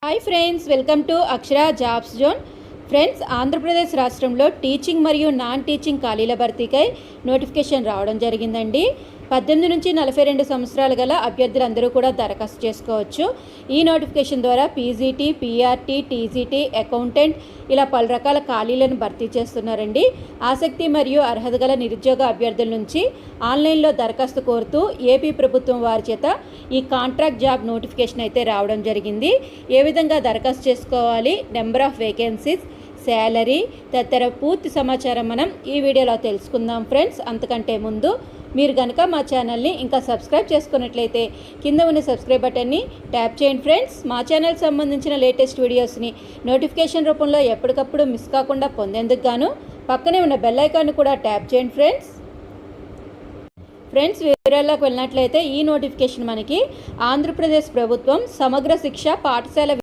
Hi friends, welcome to Akshara jobs zone. Friends, Andhra Pradesh రాష్ట్రంలో teaching మరియు non teaching ఖాళీల భర్తీకై notification రావడం జరిగిందండి. 18 నుంచి 42 సంవత్సరాలు గల అభ్యర్థులందరూ కూడా దరఖాస్తు చేసుకోవచ్చు. ఈ నోటిఫికేషన్ ద్వారా పీజీటీ, పీఆర్టీ, టీజీటీ, అకౌంటెంట్ ఇలా పలు రకాల ఖాళీలను భర్తీ చేస్తున్నారండి. ఆసక్తి మరియు అర్హత గల నిరుద్యోగ అభ్యర్థుల నుంచి ఆన్లైన్లో దరఖాస్తు కోరుతూ ఏపీ ప్రభుత్వం వారి చేత ఈ కాంట్రాక్ట్ జాబ్ నోటిఫికేషన్ అయితే రావడం జరిగింది. ఏ విధంగా దరఖాస్తు చేసుకోవాలి, నెంబర్ ఆఫ్ వేకెన్సీస్, శాలరీ తదితర పూర్తి సమాచారం మనం ఈ వీడియోలో తెలుసుకుందాం. ఫ్రెండ్స్, అంతకంటే ముందు మీరు కనుక మా ఛానల్ని ఇంకా సబ్స్క్రైబ్ చేసుకున్నట్లయితే కింద ఉన్న సబ్స్క్రైబ్ బటన్ని ట్యాప్ చేయండి. ఫ్రెండ్స్, మా ఛానల్ సంబంధించిన లేటెస్ట్ వీడియోస్ని నోటిఫికేషన్ రూపంలో ఎప్పటికప్పుడు మిస్ కాకుండా పొందేందుకు గాను పక్కనే ఉన్న బెల్ ఐకాన్ కూడా ట్యాప్ చేయండి. ఫ్రెండ్స్, వివరాల్లోకి వెళ్ళినట్లయితే ఈ నోటిఫికేషన్ మనకి ఆంధ్రప్రదేశ్ ప్రభుత్వం సమగ్ర శిక్ష పాఠశాల